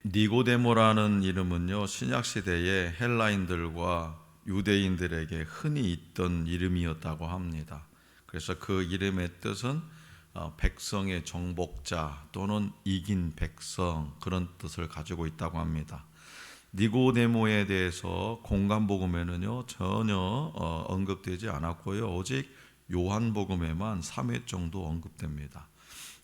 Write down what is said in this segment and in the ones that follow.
니고데모라는 이름은요, 신약 시대에 헬라인들과 유대인들에게 흔히 있던 이름이었다고 합니다. 그래서 그 이름의 뜻은 백성의 정복자 또는 이긴 백성, 그런 뜻을 가지고 있다고 합니다. 니고데모에 대해서 공간복음에는요 전혀 언급되지 않았고요, 오직 요한복음에만 3회 정도 언급됩니다.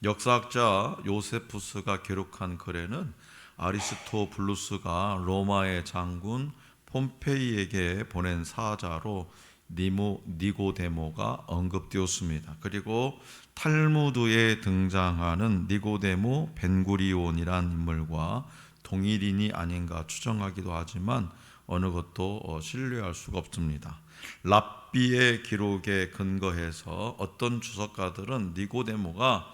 역사학자 요세푸스가 기록한 글에는 아리스토블루스가 로마의 장군 폼페이에게 보낸 사자로 니고데모가 언급되었습니다. 그리고 탈무드에 등장하는 니고데모 벤구리온이란 인물과 동일인이 아닌가 추정하기도 하지만 어느 것도 신뢰할 수가 없습니다. 랍비의 기록에 근거해서 어떤 주석가들은 니고데모가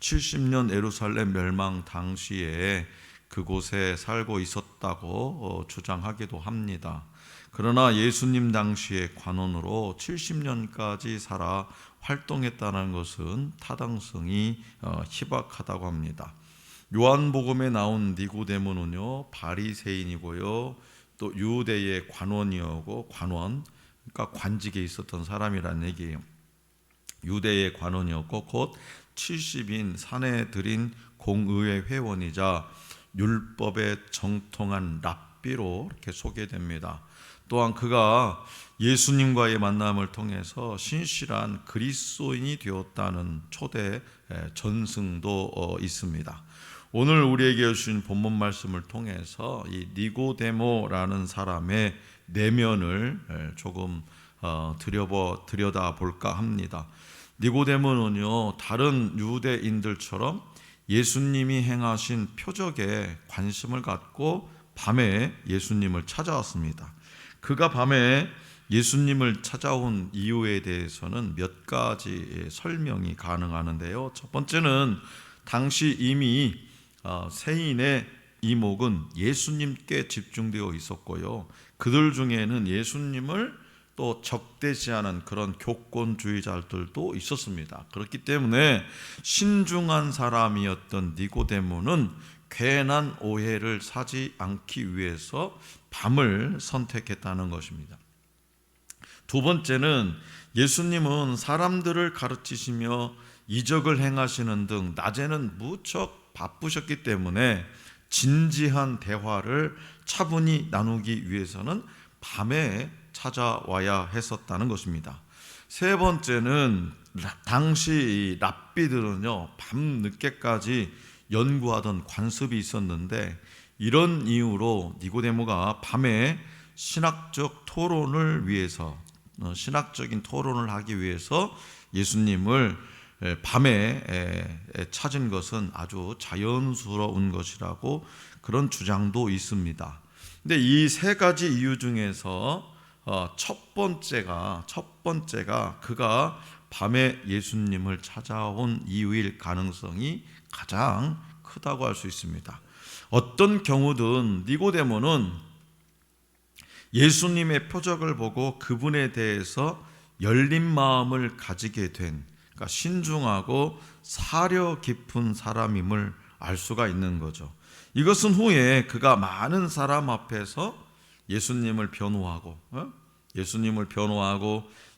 70년 예루살렘 멸망 당시에 그곳에 살고 있었다고 주장하기도 합니다. 그러나 예수님 당시의 관원으로 70년까지 살아 활동했다는 것은 타당성이 희박하다고 합니다. 요한복음에 나온 니고데모는요 바리새인이고요, 또 유대의 관원이었고, 그러니까 관직에 있었던 사람이라는 얘기예요. 유대의 관원이었고 곧 70인 사내들인 공의회 회원이자 율법에 정통한 랍비로 이렇게 소개됩니다. 또한 그가 예수님과의 만남을 통해서 신실한 그리스도인이 되었다는 초대 전승도 있습니다. 오늘 우리에게 주신 본문 말씀을 통해서 이 니고데모라는 사람의 내면을 조금 들여다볼까 합니다. 니고데모는요 다른 유대인들처럼 예수님이 행하신 표적에 관심을 갖고 밤에 예수님을 찾아왔습니다. 그가 밤에 예수님을 찾아온 이유에 대해서는 몇 가지 설명이 가능하는데요. 첫 번째는 당시 이미 세인의 이목은 예수님께 집중되어 있었고요, 그들 중에는 예수님을 또 적대시하는 그런 교권주의자들도 있었습니다. 그렇기 때문에 신중한 사람이었던 니고데모는 괜한 오해를 사지 않기 위해서 밤을 선택했다는 것입니다. 두 번째는 예수님은 사람들을 가르치시며 이적을 행하시는 등 낮에는 무척 바쁘셨기 때문에 진지한 대화를 차분히 나누기 위해서는 밤에 찾아와야 했었다는 것입니다. 세 번째는 당시 랍비들은요 밤 늦게까지 연구하던 관습이 있었는데, 이런 이유로 니고데모가 밤에 신학적인 토론을 하기 위해서 예수님을 밤에 찾은 것은 아주 자연스러운 것이라고 그런 주장도 있습니다. 근데 이 세 가지 이유 중에서 첫 번째가 그가 밤에 예수님을 찾아온 이유일 가능성이 가장 크다고 할 수 있습니다. 어떤 경우든 니고데모는 예수님의 표적을 보고 그분에 대해서 열린 마음을 가지게 된, 그러니까 신중하고 사려 깊은 사람임을 알 수가 있는 거죠. 이것은 후에 그가 많은 사람 앞에서 예수님을 변호하고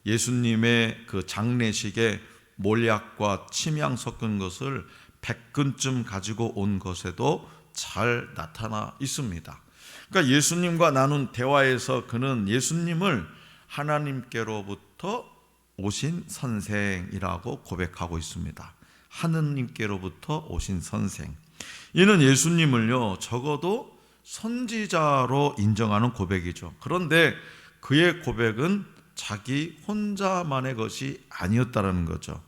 예수님의 그 장례식에 몰약과 침향 섞은 것을 100근쯤 가지고 온 것에도 잘 나타나 있습니다. 그러니까 예수님과 나눈 대화에서 그는 예수님을 하나님께로부터 오신 선생이라고 고백하고 있습니다. 하느님께로부터 오신 선생. 이는 예수님을요 적어도 선지자로 인정하는 고백이죠. 그런데 그의 고백은 자기 혼자만의 것이 아니었다는 거죠.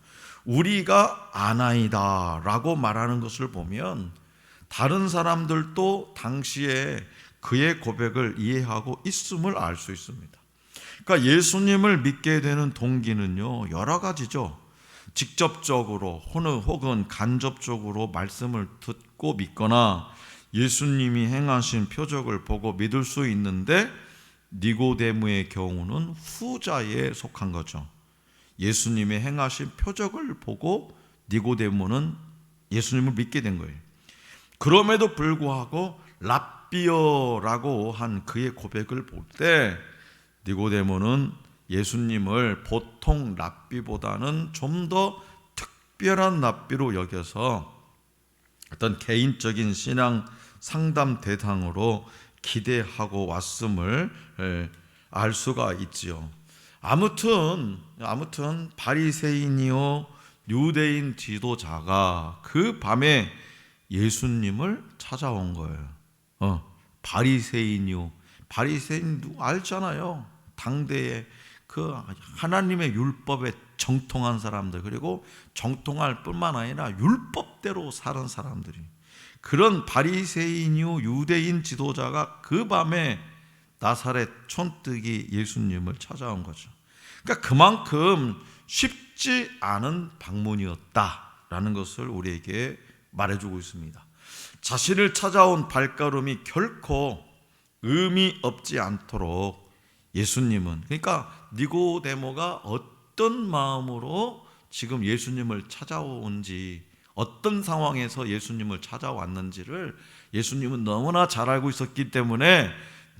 우리가 아나이다 라고 말하는 것을 보면 다른 사람들도 당시에 그의 고백을 이해하고 있음을 알 수 있습니다. 그러니까 예수님을 믿게 되는 동기는요 여러 가지죠. 직접적으로 혹은 간접적으로 말씀을 듣고 믿거나 예수님이 행하신 표적을 보고 믿을 수 있는데, 니고데모의 경우는 후자에 속한 거죠. 예수님이 행하신 표적을 보고 니고데모는 예수님을 믿게 된 거예요. 그럼에도 불구하고 랍비어라고 한 그의 고백을 볼 때 니고데모는 예수님을 보통 랍비보다는 좀 더 특별한 랍비로 여겨서 어떤 개인적인 신앙 상담 대상으로 기대하고 왔음을 알 수가 있지요. 아무튼 바리새인이요 유대인 지도자가 그 밤에 예수님을 찾아온 거예요. 바리새인 알잖아요. 당대에 그 하나님의 율법에 정통한 사람들, 그리고 정통할 뿐만 아니라 율법대로 사는 사람들이, 그런 바리새인이요 유대인 지도자가 그 밤에 나사렛 촌뜨기 예수님을 찾아온 거죠. 그러니까 그만큼 쉽지 않은 방문이었다라는 것을 우리에게 말해주고 있습니다. 자신을 찾아온 발걸음이 결코 의미 없지 않도록 예수님은, 그러니까 니고데모가 어떤 마음으로 지금 예수님을 찾아온지, 어떤 상황에서 예수님을 찾아왔는지를 예수님은 너무나 잘 알고 있었기 때문에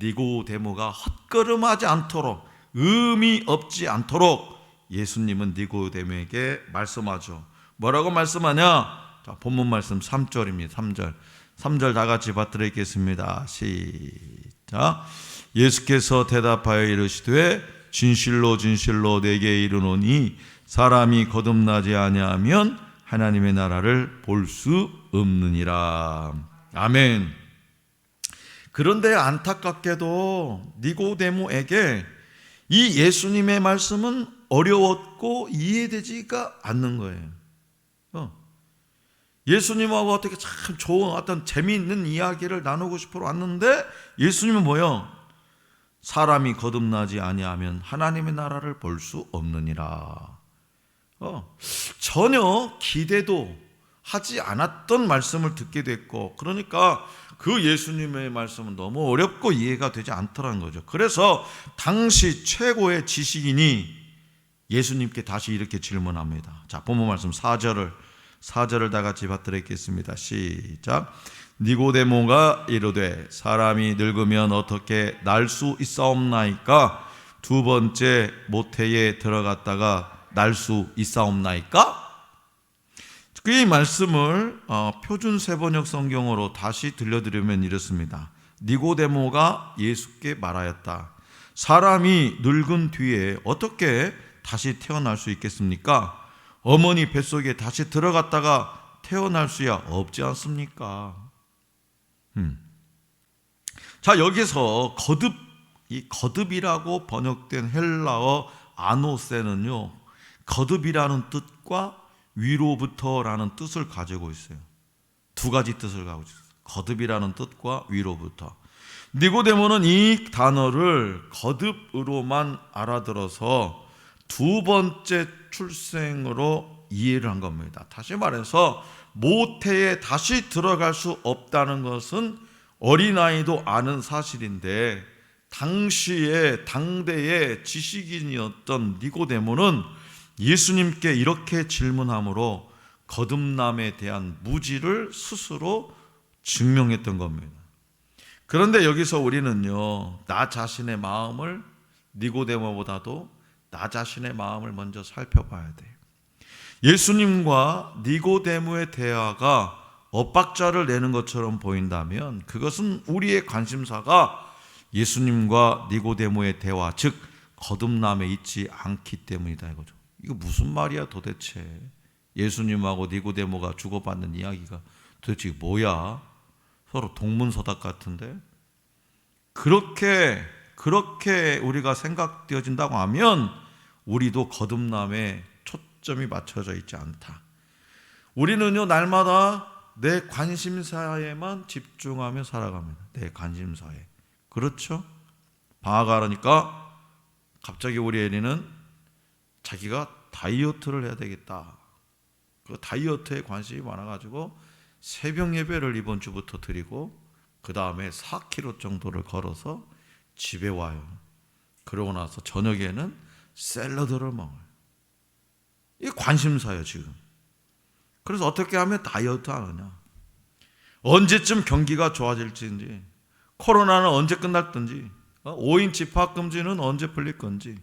니고데모가 헛걸음하지 않도록, 의미 없지 않도록 예수님은 니고데모에게 말씀하죠. 뭐라고 말씀하냐? 자, 본문 말씀 3절입니다. 3절 다 같이 받들어 읽겠습니다. 시작. 예수께서 대답하여 이르시되 진실로 진실로 내게 이르노니 사람이 거듭나지 아니하면 하나님의 나라를 볼 수 없느니라. 아멘. 그런데 안타깝게도 니고데모에게 이 예수님의 말씀은 어려웠고 이해되지가 않는 거예요. 예수님하고 어떻게 참 좋은 어떤 재미있는 이야기를 나누고 싶어 왔는데 예수님은 뭐요? 사람이 거듭나지 아니하면 하나님의 나라를 볼 수 없느니라. 전혀 기대도 하지 않았던 말씀을 듣게 됐고, 그러니까 그 예수님의 말씀은 너무 어렵고 이해가 되지 않더라는 거죠. 그래서 당시 최고의 지식인이 예수님께 다시 이렇게 질문합니다. 자, 본문 말씀 4절을 다 같이 받들어 읽겠습니다. 시작. 니고데모가 이르되 사람이 늙으면 어떻게 날 수 있사옵나이까? 두 번째 모태에 들어갔다가 날 수 있사옵나이까? 이 말씀을 표준 세번역 성경으로 다시 들려드리면 이렇습니다. 니고데모가 예수께 말하였다. 사람이 늙은 뒤에 어떻게 다시 태어날 수 있겠습니까? 어머니 뱃속에 다시 들어갔다가 태어날 수야 없지 않습니까? 자, 여기서 이 거듭이라고 번역된 헬라어 아노세는요, 거듭이라는 뜻과 위로부터라는 뜻을 가지고 있어요. 두 가지 뜻을 가지고 있어요. 거듭이라는 뜻과 위로부터. 니고데모는 이 단어를 거듭으로만 알아들어서 두 번째 출생으로 이해를 한 겁니다. 다시 말해서 모태에 다시 들어갈 수 없다는 것은 어린아이도 아는 사실인데, 당시에 당대의 지식인이었던 니고데모는 예수님께 이렇게 질문함으로 거듭남에 대한 무지를 스스로 증명했던 겁니다. 그런데 여기서 우리는요, 나 자신의 마음을, 니고데모보다도 나 자신의 마음을 먼저 살펴봐야 돼요. 예수님과 니고데모의 대화가 엇박자를 내는 것처럼 보인다면 그것은 우리의 관심사가 예수님과 니고데모의 대화, 즉 거듭남에 있지 않기 때문이다 이거죠. 이거 무슨 말이야 도대체? 예수님하고 니고데모가 주고받는 이야기가 도대체 뭐야? 서로 동문서답 같은데? 그렇게 우리가 생각되어진다고 하면 우리도 거듭남에 초점이 맞춰져 있지 않다. 우리는요, 날마다 내 관심사에만 집중하며 살아갑니다. 내 관심사에. 그렇죠? 방학하니까 갑자기 우리 애리는 자기가 다이어트를 해야 되겠다. 그 다이어트에 관심이 많아가지고 새벽 예배를 이번 주부터 드리고 그 다음에 4km 정도를 걸어서 집에 와요. 그러고 나서 저녁에는 샐러드를 먹어요. 이게 관심사예요 지금. 그래서 어떻게 하면 다이어트 하느냐? 언제쯤 경기가 좋아질지, 코로나는 언제 끝날든지, 5인 집합금지는 언제 풀릴 건지,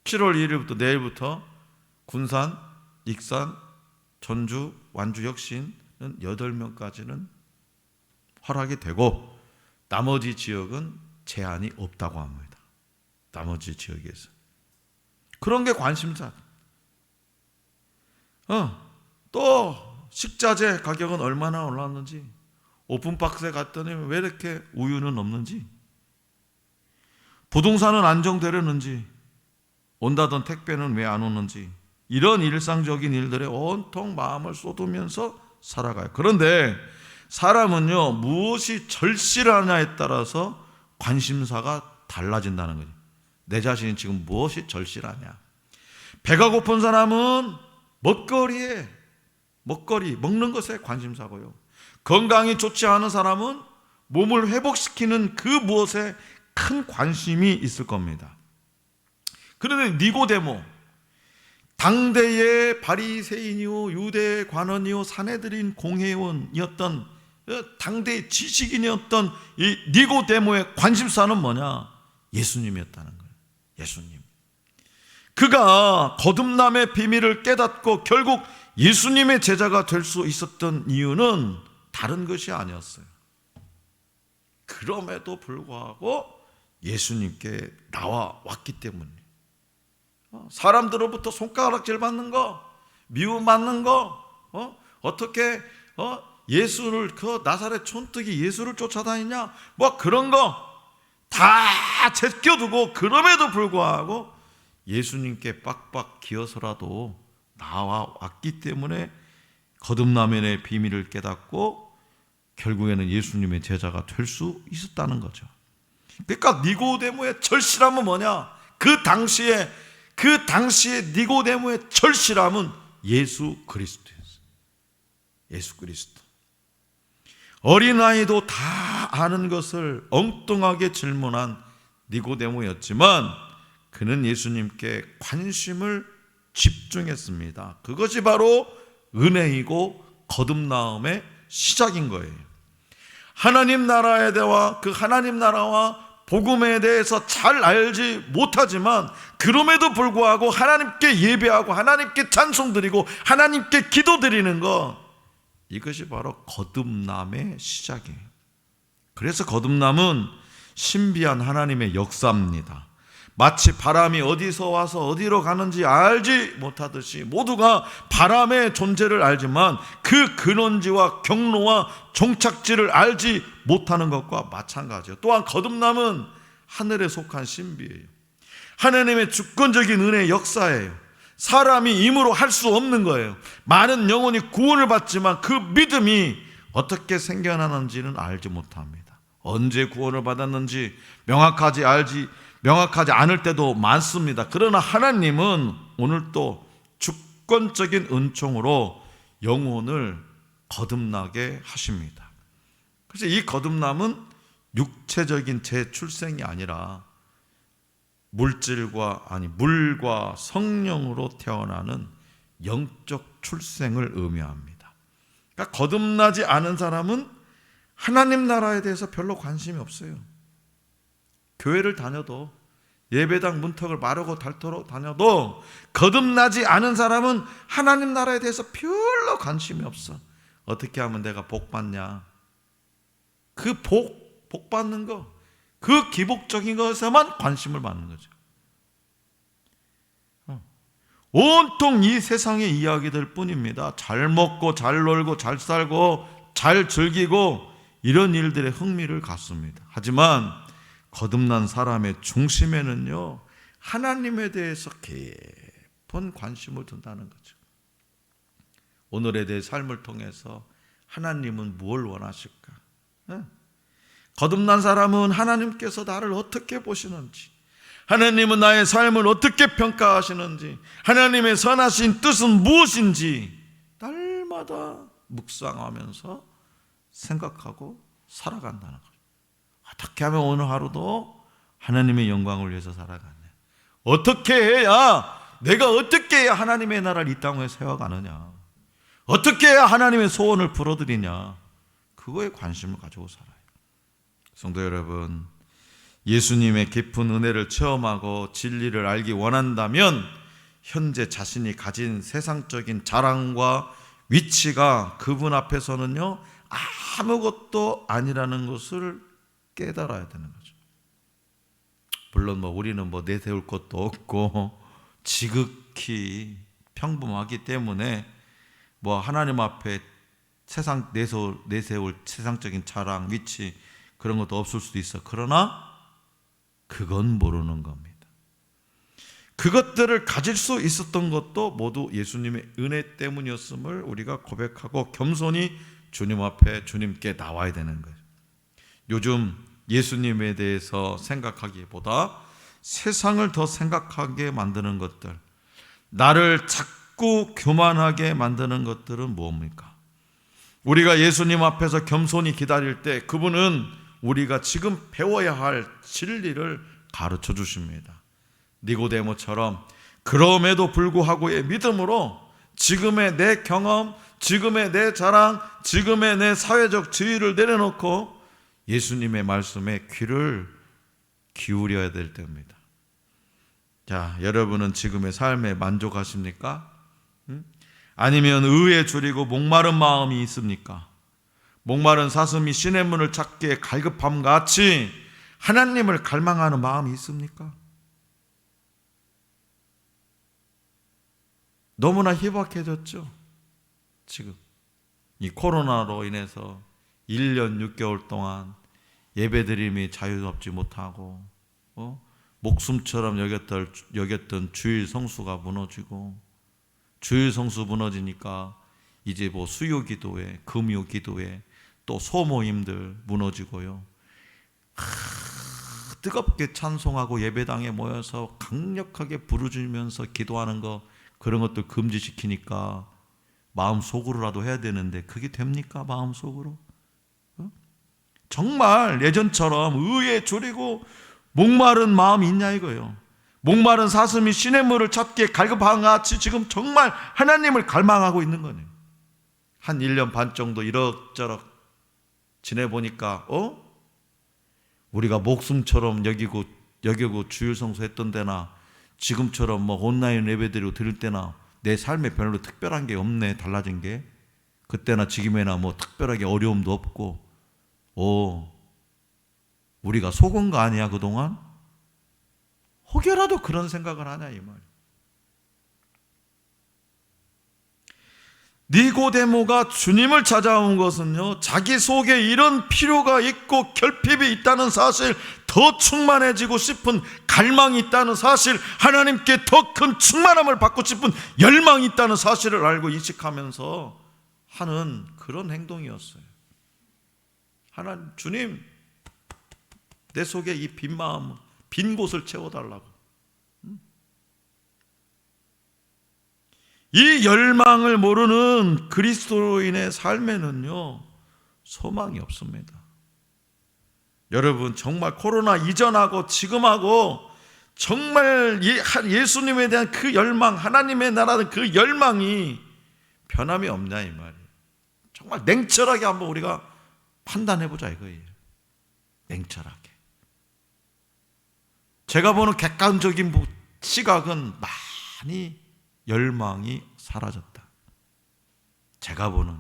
7월 1일부터 내일부터 군산, 익산, 전주, 완주 혁신은 8명까지는 허락이 되고 나머지 지역은 제한이 없다고 합니다. 나머지 지역에서. 그런 게 관심사. 또 식자재 가격은 얼마나 올랐는지, 오픈박스에 갔더니 왜 이렇게 우유는 없는지, 부동산은 안정되려는지, 온다던 택배는 왜 안 오는지, 이런 일상적인 일들에 온통 마음을 쏟으면서 살아가요. 그런데 사람은요, 무엇이 절실하냐에 따라서 관심사가 달라진다는 거죠. 내 자신이 지금 무엇이 절실하냐. 배가 고픈 사람은 먹거리, 먹는 것에 관심사고요. 건강이 좋지 않은 사람은 몸을 회복시키는 그 무엇에 큰 관심이 있을 겁니다. 그런데 니고데모, 당대의 바리새인이요 유대 관원이요 산헤드린 공회원이었던 당대의 지식인이었던 이 니고데모의 관심사는 뭐냐? 예수님이었다는 거예요. 예수님. 그가 거듭남의 비밀을 깨닫고 결국 예수님의 제자가 될 수 있었던 이유는 다른 것이 아니었어요. 그럼에도 불구하고 예수님께 나와왔기 때문이에요. 사람들로부터 손가락질 받는 거, 미움 받는 거, 어떻게 예수를, 그 나사렛 촌뜨기 예수를 쫓아다니냐, 뭐 그런 거 다 제껴두고 그럼에도 불구하고 예수님께 빡빡 기어서라도 나와왔기 때문에 거듭남의 비밀을 깨닫고 결국에는 예수님의 제자가 될 수 있었다는 거죠. 그러니까 니고데모의 절실함은 뭐냐? 그 당시에 니고데모의 절실함은 예수 그리스도였어요. 예수 그리스도. 어린아이도 다 아는 것을 엉뚱하게 질문한 니고데모였지만 그는 예수님께 관심을 집중했습니다. 그것이 바로 은혜이고 거듭나음의 시작인 거예요. 하나님 나라에 대해 그 하나님 나라와 복음에 대해서 잘 알지 못하지만 그럼에도 불구하고 하나님께 예배하고 하나님께 찬송 드리고 하나님께 기도 드리는 것, 이것이 바로 거듭남의 시작이에요. 그래서 거듭남은 신비한 하나님의 역사입니다. 마치 바람이 어디서 와서 어디로 가는지 알지 못하듯이 모두가 바람의 존재를 알지만 그 근원지와 경로와 종착지를 알지 못하는 것과 마찬가지예요. 또한 거듭남은 하늘에 속한 신비예요. 하나님의 주권적인 은혜의 역사예요. 사람이 힘으로 할 수 없는 거예요. 많은 영혼이 구원을 받지만 그 믿음이 어떻게 생겨나는지는 알지 못합니다. 언제 구원을 받았는지 명확하지 않을 때도 많습니다. 그러나 하나님은 오늘도 주권적인 은총으로 영혼을 거듭나게 하십니다. 그래서 이 거듭남은 육체적인 재출생이 아니라 물과 성령으로 태어나는 영적 출생을 의미합니다. 그러니까 거듭나지 않은 사람은 하나님 나라에 대해서 별로 관심이 없어요. 교회를 다녀도, 예배당 문턱을 마르고 닳도록 다녀도 거듭나지 않은 사람은 하나님 나라에 대해서 별로 관심이 없어. 어떻게 하면 내가 복 받냐? 그 복 받는 거, 그 기복적인 것에만 관심을 받는 거죠. 온통 이 세상의 이야기들 뿐입니다. 잘 먹고 잘 놀고 잘 살고 잘 즐기고 이런 일들에 흥미를 갖습니다. 하지만 거듭난 사람의 중심에는요, 하나님에 대해서 깊은 관심을 둔다는 거죠. 오늘의 내 삶을 통해서 하나님은 무엇을 원하실까? 거듭난 사람은 하나님께서 나를 어떻게 보시는지, 하나님은 나의 삶을 어떻게 평가하시는지, 하나님의 선하신 뜻은 무엇인지 날마다 묵상하면서 생각하고 살아간다는 거예요. 어떻게 하면 오늘 하루도 하나님의 영광을 위해서 살아가냐? 어떻게 해야, 내가 어떻게 해야 하나님의 나라를 이 땅에 세워가느냐? 어떻게 해야 하나님의 소원을 풀어드리냐, 그거에 관심을 가지고 살아요. 성도 여러분, 예수님의 깊은 은혜를 체험하고 진리를 알기 원한다면 현재 자신이 가진 세상적인 자랑과 위치가 그분 앞에서는요 아무것도 아니라는 것을 깨달아야 되는 거죠. 물론 우리는 내세울 것도 없고 지극히 평범하기 때문에 하나님 앞에 내세울 세상적인 자랑, 위치 그런 것도 없을 수도 있어. 그러나 그건 모르는 겁니다. 그것들을 가질 수 있었던 것도 모두 예수님의 은혜 때문이었음을 우리가 고백하고 겸손히 주님 앞에 주님께 나와야 되는 거예요. 요즘 예수님에 대해서 생각하기보다 세상을 더 생각하게 만드는 것들, 나를 자꾸 교만하게 만드는 것들은 뭡니까? 우리가 예수님 앞에서 겸손히 기다릴 때 그분은 우리가 지금 배워야 할 진리를 가르쳐 주십니다. 니고데모처럼 그럼에도 불구하고의 믿음으로 지금의 내 경험, 지금의 내 자랑, 지금의 내 사회적 지위를 내려놓고 예수님의 말씀에 귀를 기울여야 될 때입니다. 자, 여러분은 지금의 삶에 만족하십니까? 아니면 의에 줄이고 목마른 마음이 있습니까? 목마른 사슴이 시냇물을 찾기에 갈급함 같이 하나님을 갈망하는 마음이 있습니까? 너무나 희박해졌죠. 지금 이 코로나로 인해서 1년 6개월 동안 예배드림이 자유롭지 못하고 목숨처럼 여겼던 주일 성수가 무너지고, 주일 성수 무너지니까 이제 수요 기도회, 금요 기도회, 또 소모임들 무너지고요. 뜨겁게 찬송하고 예배당에 모여서 강력하게 부르짖으면서 기도하는 거, 그런 것도 금지시키니까 마음속으로라도 해야 되는데 그게 됩니까? 마음속으로? 정말 예전처럼 의에 줄이고 목마른 마음이 있냐 이거예요. 목마른 사슴이 시냇물을 찾기에 갈급한 같이 지금 정말 하나님을 갈망하고 있는 거네요. 한 1년 반 정도 이럭저럭 지내보니까 우리가 목숨처럼 여기고 주일 성수했던 데나 지금처럼 온라인 예배드리고 드릴 때나 내 삶에 별로 특별한 게 없네. 달라진 게 그때나 지금이나 특별하게 어려움도 없고, 우리가 속은 거 아니야 그동안? 혹여라도 그런 생각을 하냐 이 말이에요. 니고데모가 주님을 찾아온 것은요, 자기 속에 이런 필요가 있고 결핍이 있다는 사실, 더 충만해지고 싶은 갈망이 있다는 사실, 하나님께 더 큰 충만함을 받고 싶은 열망이 있다는 사실을 알고 인식하면서 하는 그런 행동이었어요. 하나님, 주님, 내 속에 이 빈 마음, 빈 곳을 채워달라고. 이 열망을 모르는 그리스도인의 삶에는요, 소망이 없습니다. 여러분, 정말 코로나 이전하고 지금하고 정말 예수님에 대한 그 열망, 하나님의 나라는 그 열망이 변함이 없냐 이 말이에요. 정말 냉철하게 한번 우리가 판단해보자 이거예요. 냉철하게. 제가 보는 객관적인 시각은 많이 열망이 사라졌다. 제가 보는.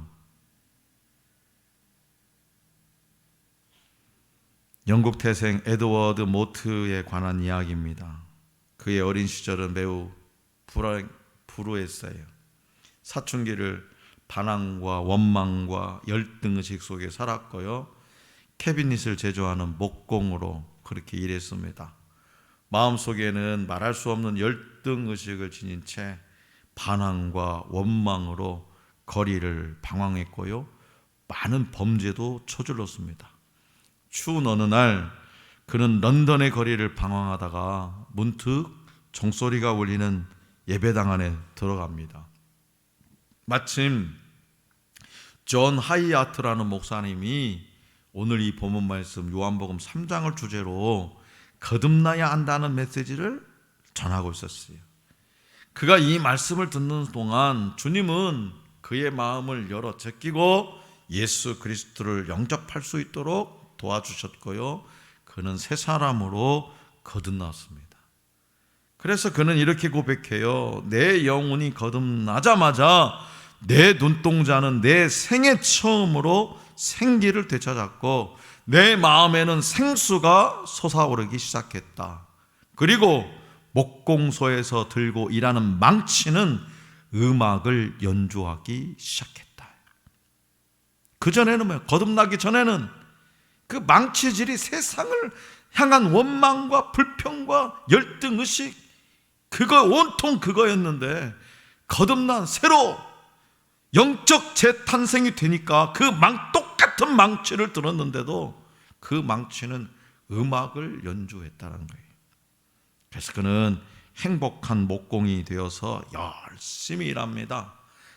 영국 태생 에드워드 모트에 관한 이야기입니다. 그의 어린 시절은 매우 불우했어요. 사춘기를 반항과 원망과 열등의식 속에 살았고요. 캐비닛을 제조하는 목공으로 그렇게 일했습니다. 마음속에는 말할 수 없는 열등의식을 지닌 채 반항과 원망으로 거리를 방황했고요. 많은 범죄도 저질렀습니다. 추운 어느 날 그는 런던의 거리를 방황하다가 문득 종소리가 울리는 예배당 안에 들어갑니다. 마침 존 하이아트라는 목사님이 오늘 이 본문 말씀 요한복음 3장을 주제로 거듭나야 한다는 메시지를 전하고 있었어요. 그가 이 말씀을 듣는 동안 주님은 그의 마음을 열어 제끼고 예수 그리스도를 영접할 수 있도록 도와주셨고요. 그는 새 사람으로 거듭났습니다. 그래서 그는 이렇게 고백해요. 내 영혼이 거듭나자마자 내 눈동자는 내 생애 처음으로 생기를 되찾았고 내 마음에는 생수가 솟아오르기 시작했다. 그리고 목공소에서 들고 일하는 망치는 음악을 연주하기 시작했다. 그전에는 뭐야? 거듭나기 전에는 그 망치질이 세상을 향한 원망과 불평과 열등의식, 그거 온통 그거였는데 거듭난 새로 영적 재탄생이 되니까 그 똑같은 망치를 들었는데도 그 망치는 음악을 연주했다는 거예요. 그래서 그는 행복한 목공이 되어서 열심히 일합니다.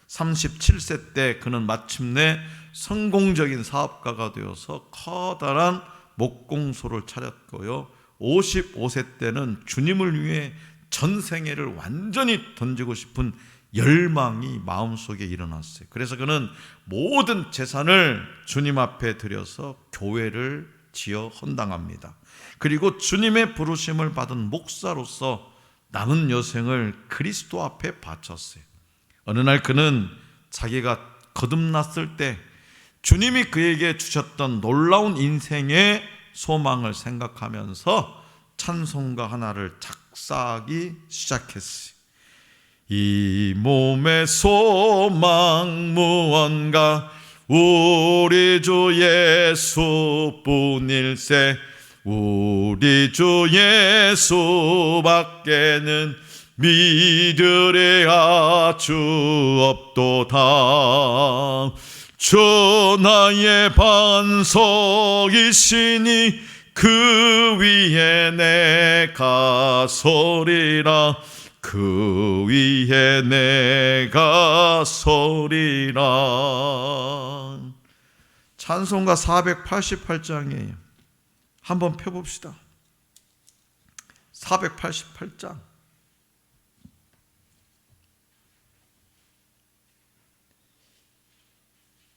37세 때 그는 마침내 성공적인 사업가가 되어서 커다란 목공소를 차렸고요. 55세 때는 주님을 위해 전생애를 완전히 던지고 싶은 열망이 마음속에 일어났어요. 그래서 그는 모든 재산을 주님 앞에 드려서 교회를 지어 헌당합니다. 그리고 주님의 부르심을 받은 목사로서 남은 여생을 그리스도 앞에 바쳤어요. 어느 날 그는 자기가 거듭났을 때 주님이 그에게 주셨던 놀라운 인생의 소망을 생각하면서 찬송가 하나를 작사하기 시작했어요. 이 몸의 소망 무언가 우리 주 예수뿐일세. 우리 주 예수밖에는 믿으리 아주 없도다. 주 나의 반석이시니 그 위에 내가 서리라. 그 위에 내가 서리라. 찬송가 488장이에요. 한번 펴봅시다. 488장.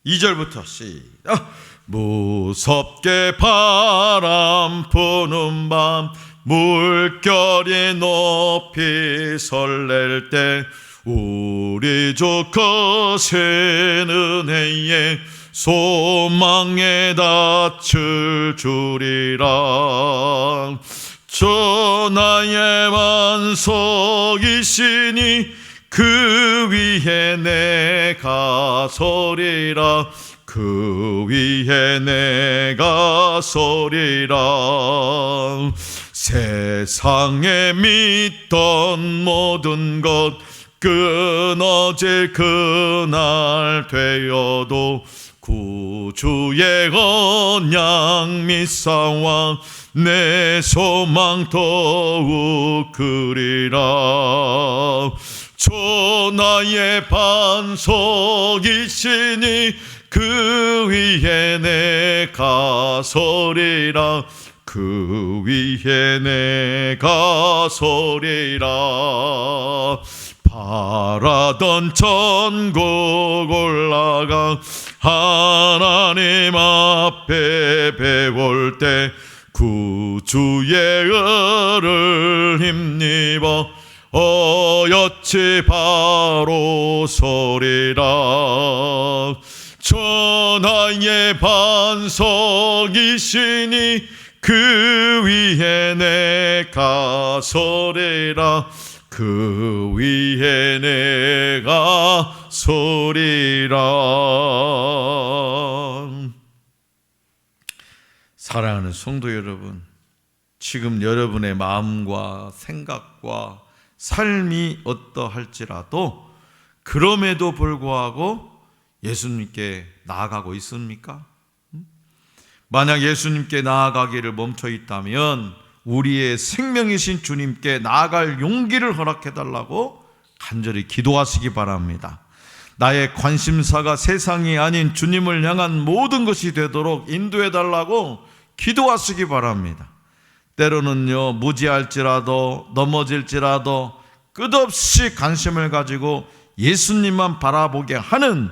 (2절부터) 시작. 무섭게 바람 부는 밤 물결이 높이 설렐 때 우리 주 거센 은혜에 소망에 닻을 주리라. 주 나의 반석이시니 그 위에 내가 서리라. 그 위에 내가 서리라. 세상에 믿던 모든 것 끊어질 그날 되어도 구주의 언약 믿사와 내 소망 더욱 크리라. 주 나의 반석이시니 그 위에 내가 서리라. 그 위에 내가 서리라. 바라던 천국 올라가 하나님 앞에 배울 때 구주의 은을 힘입어 어여치 바로 서리라. 주 나의 반석이시니 그 위에 내가 서리라. 그 위에 내가 서리라. 사랑하는 성도 여러분, 지금 여러분의 마음과 생각과 삶이 어떠할지라도 그럼에도 불구하고 예수님께 나아가고 있습니까? 만약 예수님께 나아가기를 멈춰 있다면 우리의 생명이신 주님께 나아갈 용기를 허락해달라고 간절히 기도하시기 바랍니다. 나의 관심사가 세상이 아닌 주님을 향한 모든 것이 되도록 인도해달라고 기도하시기 바랍니다. 때로는요, 무지할지라도 넘어질지라도 끝없이 관심을 가지고 예수님만 바라보게 하는,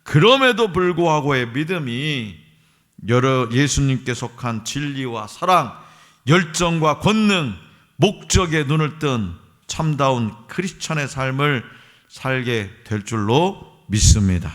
그럼에도 불구하고의 믿음이 여러 예수님께 속한 진리와 사랑, 열정과 권능, 목적에 눈을 뜬 참다운 크리스천의 삶을 살게 될 줄로 믿습니다.